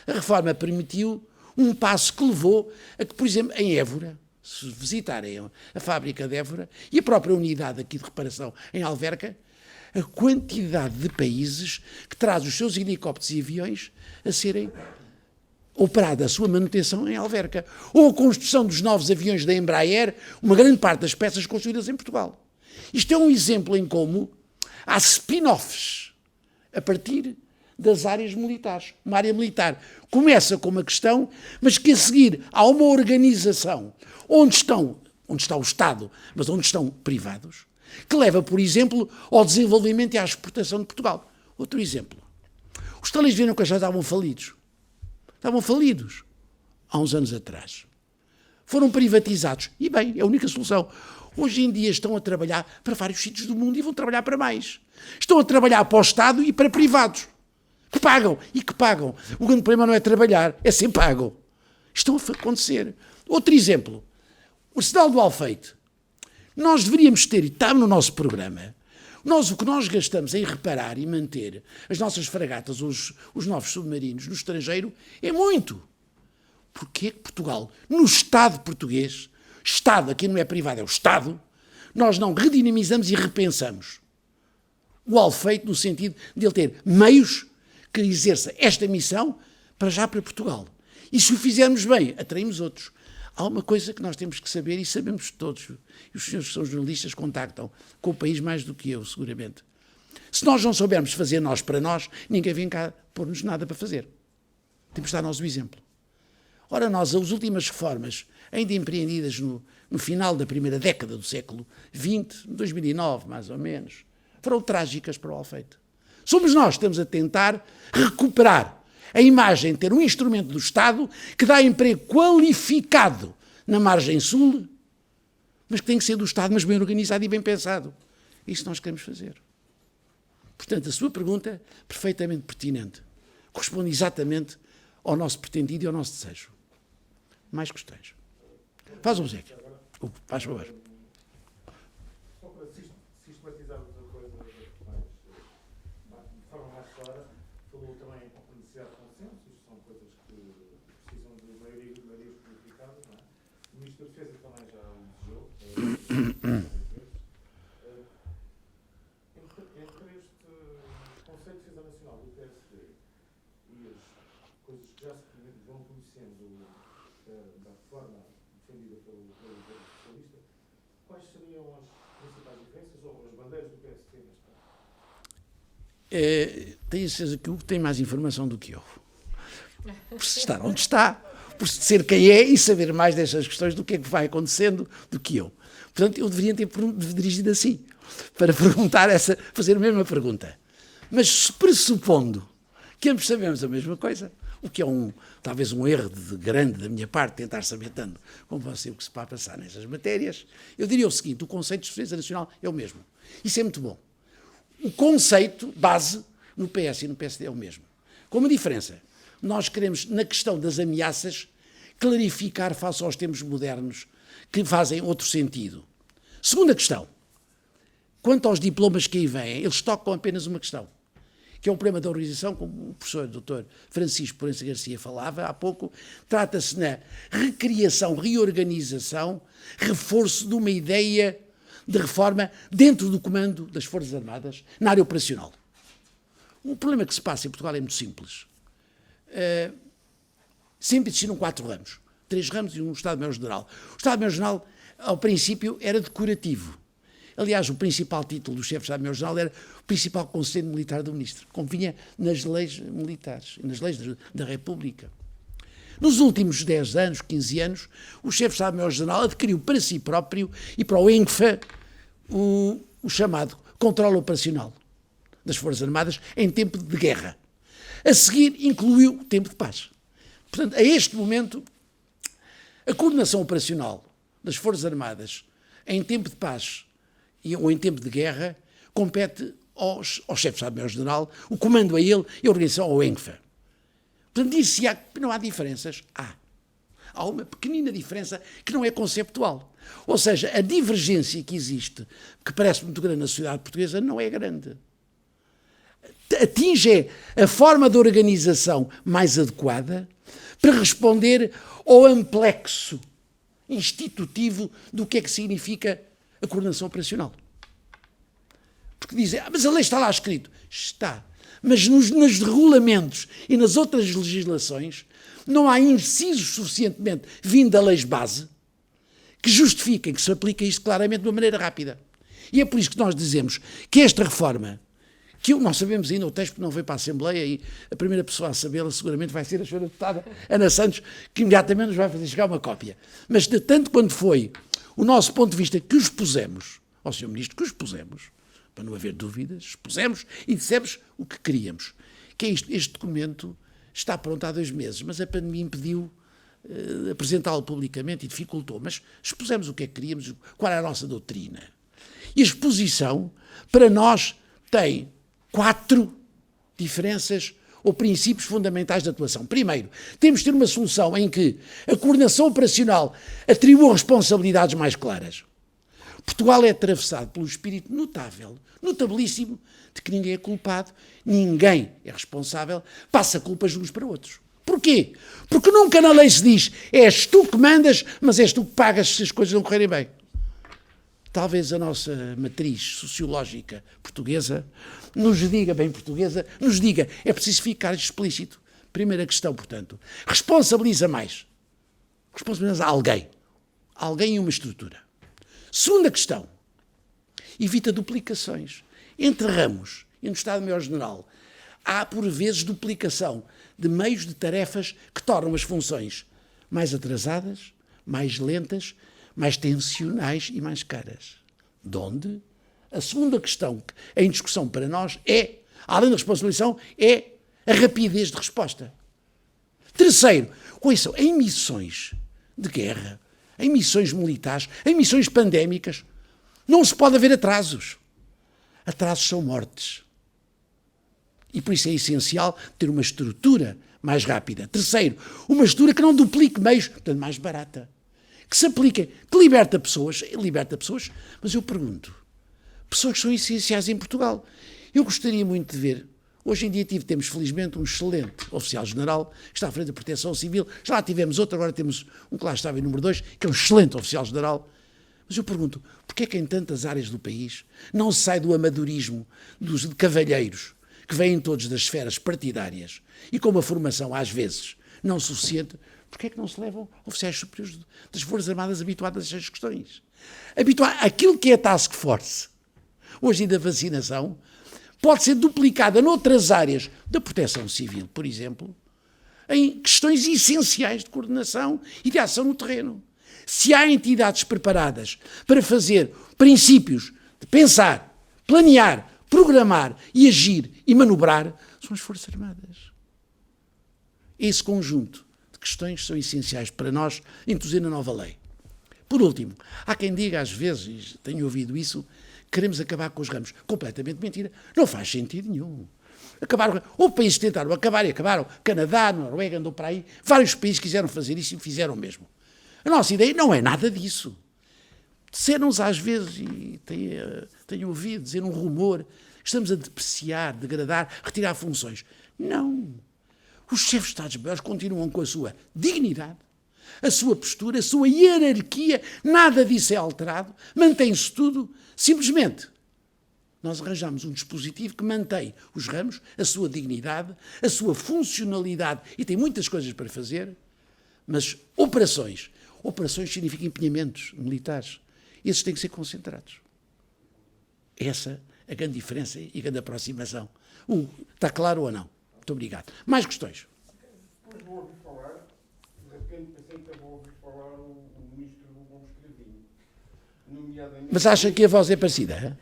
A reforma permitiu um passo que levou a que, por exemplo, em Évora, se visitarem a fábrica de Évora e a própria unidade aqui de reparação em Alverca, a quantidade de países que traz os seus helicópteros e aviões a serem operada a sua manutenção em Alverca. Ou a construção dos novos aviões da Embraer, uma grande parte das peças construídas em Portugal. Isto é um exemplo em como há spin-offs a partir das áreas militares. Uma área militar começa com uma questão, mas que a seguir há uma organização onde está o Estado, mas onde estão privados, que leva, por exemplo, ao desenvolvimento e à exportação de Portugal. Outro exemplo. Os taleiros viram que já estavam falidos. Estavam falidos há uns anos atrás. Foram privatizados. E bem, é a única solução. Hoje em dia estão a trabalhar para vários sítios do mundo e vão trabalhar para mais. Estão a trabalhar para o Estado e para privados. Que pagam. E que pagam. O grande problema não é trabalhar, é ser pago. Estão a acontecer. Outro exemplo. O Arsenal do Alfeite. Nós deveríamos ter, e está no nosso programa, o que nós gastamos em reparar e manter as nossas fragatas, os novos submarinos no estrangeiro, é muito. Porquê que Portugal, no Estado português, Estado, aqui não é privado, é o Estado, nós não redinamizamos e repensamos o Alfeite no sentido de ele ter meios que exerça esta missão para Portugal. E se o fizermos bem, atraímos outros. Há uma coisa que nós temos que saber, e sabemos todos, e os senhores que são jornalistas contactam com o país mais do que eu, seguramente. Se nós não soubermos fazer nós para nós, ninguém vem cá pôr-nos nada para fazer. Temos de dar nós o exemplo. Ora, nós, as últimas reformas, ainda empreendidas no final da primeira década do século XX, 2009, mais ou menos, foram trágicas para o Alfeite. Somos nós que estamos a tentar recuperar a imagem de ter um instrumento do Estado que dá emprego qualificado na margem sul, mas que tem que ser do Estado, mas bem organizado e bem pensado. Isso nós queremos fazer. Portanto, a sua pergunta é perfeitamente pertinente. Corresponde exatamente ao nosso pretendido e ao nosso desejo. Mais questões. Faz um Zeca. Faz favor. Só para sistematizarmos a coisa de forma mais clara, falou também com a necessidade de consenso, isto são coisas que precisam de maiorias qualificadas, não é? O Ministro da Defesa também já o desejou. Entre este Conselho de Defesa Nacional do PSD e as coisas que já se vão conhecendo da forma defendida pelo governo socialista, quais seriam as principais diferenças ou as bandeiras do PSD neste caso? Tenho a certeza que o Hugo tem mais informação do que eu. Por se estar onde está, por ser quem é e saber mais destas questões do que é que vai acontecendo do que eu. Portanto, eu deveria ter dirigido assim, para fazer a mesma pergunta. Mas pressupondo que ambos sabemos a mesma coisa, o que é talvez um erro grande da minha parte, tentar saber tanto como você o que se vai passar nessas matérias, eu diria o seguinte: o conceito de defesa nacional é o mesmo. Isso é muito bom. O conceito base no PS e no PSD é o mesmo. Com uma diferença. Nós queremos, na questão das ameaças, clarificar face aos tempos modernos que fazem outro sentido. Segunda questão. Quanto aos diplomas que aí vêm, eles tocam apenas uma questão, que é um problema da organização, como o professor Dr. Francisco Porença Garcia falava há pouco. Trata-se na recriação, reorganização, reforço de uma ideia de reforma dentro do comando das Forças Armadas na área operacional. O problema que se passa em Portugal é muito simples. Sempre existiram 4 ramos. 3 ramos e um Estado-Maior-General. O Estado-Maior-General, ao princípio, era decorativo. Aliás, o principal título do chefe de Estado-Maior-General era o principal conselho militar do ministro, como vinha nas leis militares, nas leis da República. Nos últimos 10 anos, 15 anos, o chefe de Estado-Maior-General adquiriu para si próprio e para o ENCFA o chamado controle operacional das Forças Armadas em tempo de guerra. A seguir, incluiu o tempo de paz. Portanto, a este momento, a coordenação operacional das Forças Armadas em tempo de paz ou em tempo de guerra compete ao chefe de Estado-Maior-General, o comando a ele e a organização ao ENCFA. Portanto, diz-se que não há diferenças. Há uma pequenina diferença que não é conceptual. Ou seja, a divergência que existe, que parece muito grande na sociedade portuguesa, não é grande. Atinge a forma de organização mais adequada para responder ao amplexo institutivo do que é que significa a coordenação operacional. Porque dizem, mas a lei está lá escrito. Está. Mas nos regulamentos e nas outras legislações não há incisos suficientemente vindo da leis base que justifiquem que se aplique isto claramente de uma maneira rápida. E é por isso que nós dizemos que esta reforma, que nós sabemos ainda o texto porque não veio para a Assembleia e a primeira pessoa a sabê-la seguramente vai ser a senhora deputada Ana Santos, que imediatamente nos vai fazer chegar uma cópia. Mas de tanto quando foi o nosso ponto de vista que os pusemos, ao Sr. Ministro, que os pusemos, para não haver dúvidas, expusemos e dissemos o que queríamos. Que é isto, este documento está pronto há 2 meses, mas a pandemia impediu apresentá-lo publicamente e dificultou. Mas expusemos o que é que queríamos, qual era a nossa doutrina. E a exposição, para nós, tem 4 diferenças ou princípios fundamentais de atuação. Primeiro, temos de ter uma solução em que a coordenação operacional atribua responsabilidades mais claras. Portugal é atravessado pelo espírito notabilíssimo, de que ninguém é culpado, ninguém é responsável, passa culpas uns para outros. Porquê? Porque nunca na lei se diz, és tu que mandas, mas és tu que pagas se as coisas não correrem bem. Talvez a nossa matriz sociológica portuguesa nos diga, bem portuguesa, nos diga, é preciso ficar explícito. Primeira questão, portanto, responsabiliza mais. Responsabiliza alguém. Alguém e uma estrutura. Segunda questão, evita duplicações. Entre ramos e no Estado-Maior-General há, por vezes, duplicação de meios de tarefas que tornam as funções mais atrasadas, mais lentas, mais tensionais e mais caras. De onde? A segunda questão em discussão para nós é, além da responsabilização, é a rapidez de resposta. Terceiro, ouçam, em missões de guerra, em missões militares, em missões pandémicas, não se pode haver atrasos. Atrasos são mortes. E por isso é essencial ter uma estrutura mais rápida. Terceiro, uma estrutura que não duplique meios, portanto mais barata. Que se aplique, que liberta pessoas, mas eu pergunto, pessoas que são essenciais em Portugal. Eu gostaria muito de ver, hoje em dia temos felizmente um excelente oficial-general que está à frente da Proteção Civil, já lá tivemos outro, agora temos um que lá estava em número 2, que é um excelente oficial-general. Mas eu pergunto, porquê é que em tantas áreas do país não se sai do amadorismo de cavalheiros que vêm todos das esferas partidárias e com uma formação, às vezes, não suficiente, porquê é que não se levam oficiais superiores das Forças Armadas habituadas a estas questões? Aquilo que é a task force, hoje da vacinação, pode ser duplicada noutras áreas da proteção civil, por exemplo, em questões essenciais de coordenação e de ação no terreno. Se há entidades preparadas para fazer princípios de pensar, planear, programar e agir e manobrar, são as Forças Armadas. Esse conjunto de questões são essenciais para nós introduzir na nova lei. Por último, há quem diga às vezes, tenho ouvido isso, queremos acabar com os ramos. Completamente mentira. Não faz sentido nenhum. Houve países que tentaram acabar e acabaram. Canadá, Noruega, andou para aí. Vários países quiseram fazer isso e fizeram o mesmo. A nossa ideia não é nada disso. Disseram-nos às vezes, e tenho ouvido dizer um rumor, estamos a depreciar, degradar, retirar funções. Não. Os chefes de Estados-Maiores continuam com a sua dignidade, a sua postura, a sua hierarquia, nada disso é alterado, mantém-se tudo, simplesmente. Nós arranjamos um dispositivo que mantém os ramos, a sua dignidade, a sua funcionalidade, e tem muitas coisas para fazer, mas operações significam empenhamentos militares. Esses têm que ser concentrados. Essa é a grande diferença e a grande aproximação. Está claro ou não? Muito obrigado. Mais questões? Depois vou ouvir falar, de repente pensei que vou ouvir falar o ministro Gomes Cravinho, nomeadamente... Mas acha que a voz é parecida?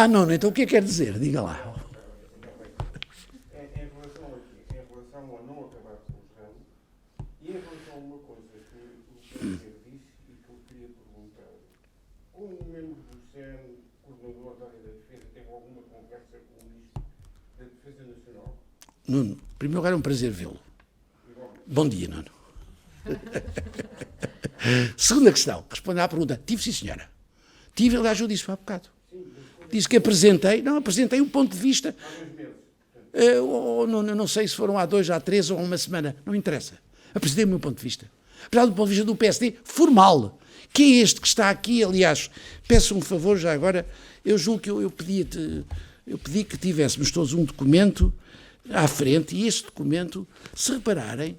Não, então o que é que quer dizer? Diga lá. Em relação a não acabar com os ramos, e em relação a uma coisa que o Pedro disse e que eu queria perguntar, como um membro do CEN, coordenador da área da defesa, teve alguma conversa com o ministro da Defesa Nacional? Nuno, em primeiro lugar é um prazer vê-lo. Bom dia, Nuno. Segunda questão, responder à pergunta. Tive, sim, senhora. Tive, aliás, eu disse há bocado. Disse que apresentei um ponto de vista, não sei se foram há 2, há 3 ou uma semana, não interessa. Apresentei o meu ponto de vista. Apesar do ponto de vista do PSD, formal, que é este que está aqui, aliás, peço um favor já agora, eu julgo que eu pedi que tivéssemos todos um documento à frente, e este documento, se repararem,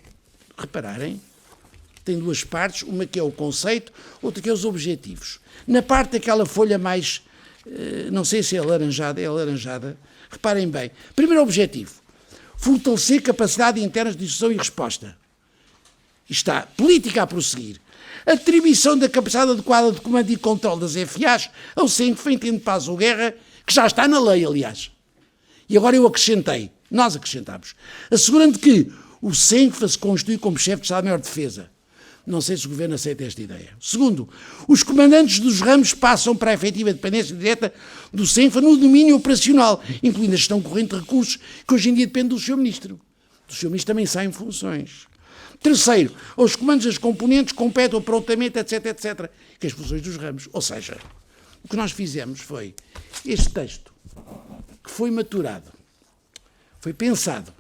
tem 2 partes, uma que é o conceito, outra que é os objetivos. Na parte daquela folha mais... não sei se é alaranjada, reparem bem. Primeiro objetivo, fortalecer capacidade interna de discussão e resposta. Está política a prosseguir. Atribuição da capacidade adequada de comando e controle das FAs ao CENF em tempo de paz ou guerra, que já está na lei, aliás. E agora nós acrescentamos, assegurando que o CENF se constitui como chefe de Estado-Maior de Defesa. Não sei se o Governo aceita esta ideia. Segundo, os comandantes dos ramos passam para a efetiva dependência direta do CENF no domínio operacional, incluindo a gestão corrente de recursos, que hoje em dia depende do Sr. Ministro. Do Sr. Ministro também saem funções. Terceiro, aos comandos das componentes competem o aprontamento, etc, que é as funções dos ramos. Ou seja, o que nós fizemos foi este texto, que foi maturado, foi pensado,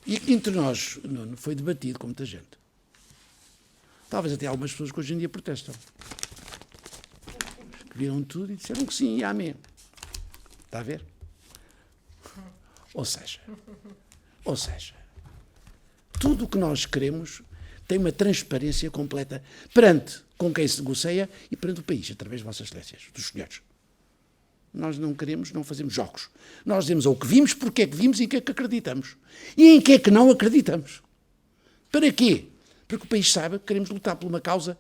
e que entre nós foi debatido com muita gente. Talvez até algumas pessoas que hoje em dia protestam. Que viram tudo e disseram que sim e amém. Está a ver? Ou seja, tudo o que nós queremos tem uma transparência completa perante com quem se negocia e perante o país, através de vossas excelências, dos senhores. Nós não queremos, não fazemos jogos. Nós dizemos o que vimos, porque é que vimos e em que é que acreditamos. E em que é que não acreditamos. Para quê? Para que o país saiba que queremos lutar por uma causa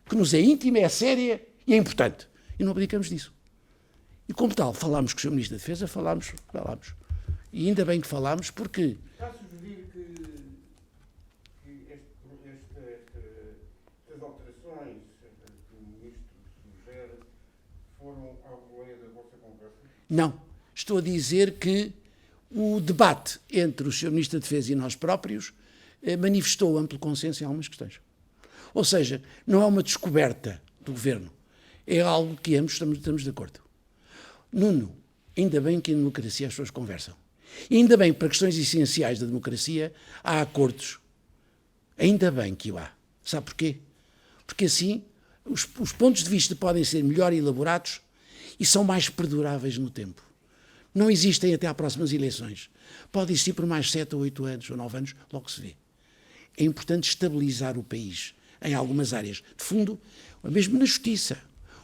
que nos é íntima, é séria e é importante. E não abdicamos disso. E como tal, falámos com o Sr. Ministro da Defesa, falámos. E ainda bem que falámos, porque... Está a sugerir que estas alterações que o Ministro sugere foram à boleia da vossa conversa? Não. Estou a dizer que o debate entre o Sr. Ministro da Defesa e nós próprios manifestou amplo consenso em algumas questões. Ou seja, não é uma descoberta do Governo, é algo que ambos estamos de acordo. Nuno, ainda bem que em democracia as pessoas conversam. E ainda bem que para questões essenciais da democracia há acordos. Ainda bem que o há. Sabe porquê? Porque assim os pontos de vista podem ser melhor elaborados e são mais perduráveis no tempo. Não existem até às próximas eleições. Pode existir por mais 7 ou 8 anos ou 9 anos, logo se vê. É importante estabilizar o país em algumas áreas. De fundo, o mesmo na justiça,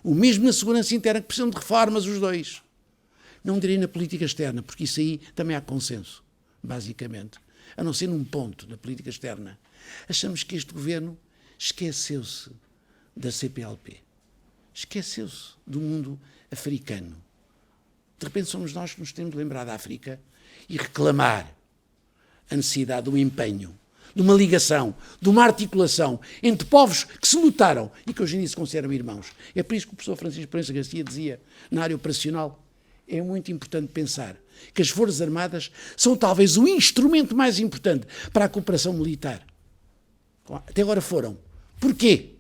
o mesmo na segurança interna, que precisam de reformas os dois. Não direi na política externa, porque isso aí também há consenso, basicamente. A não ser num ponto na política externa. Achamos que este governo esqueceu-se da CPLP. Esqueceu-se do mundo africano. De repente somos nós que nos temos de lembrar da África e reclamar a necessidade de um empenho, de uma ligação, de uma articulação entre povos que se lutaram e que hoje em dia se consideram irmãos. É por isso que o professor Francisco Proença Garcia dizia, na área operacional, é muito importante pensar que as Forças Armadas são talvez o instrumento mais importante para a cooperação militar. Até agora foram. Porquê?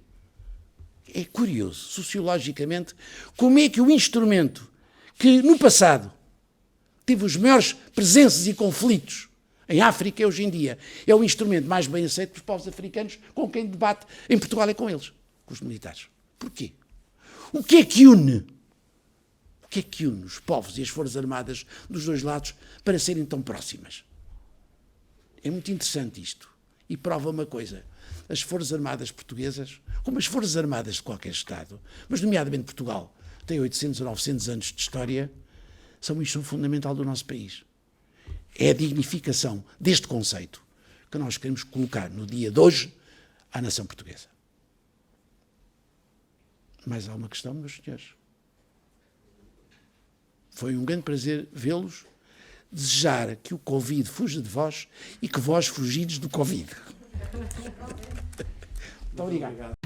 É curioso, sociologicamente, como é que o instrumento que no passado teve os maiores presenças e conflitos em África, hoje em dia, é o instrumento mais bem aceito pelos povos africanos com quem debate em Portugal é com eles, com os militares. Porquê? O que é que une? O que é que une os povos e as Forças Armadas dos dois lados para serem tão próximas? É muito interessante isto. E prova uma coisa. As Forças Armadas portuguesas, como as Forças Armadas de qualquer Estado, mas nomeadamente Portugal, tem 800 ou 900 anos de história, são uma instituição fundamental do nosso país. É a dignificação deste conceito que nós queremos colocar no dia de hoje à nação portuguesa. Mais alguma questão, meus senhores? Foi um grande prazer vê-los. Desejar que o Covid fuja de vós e que vós fugides do Covid. Muito obrigado.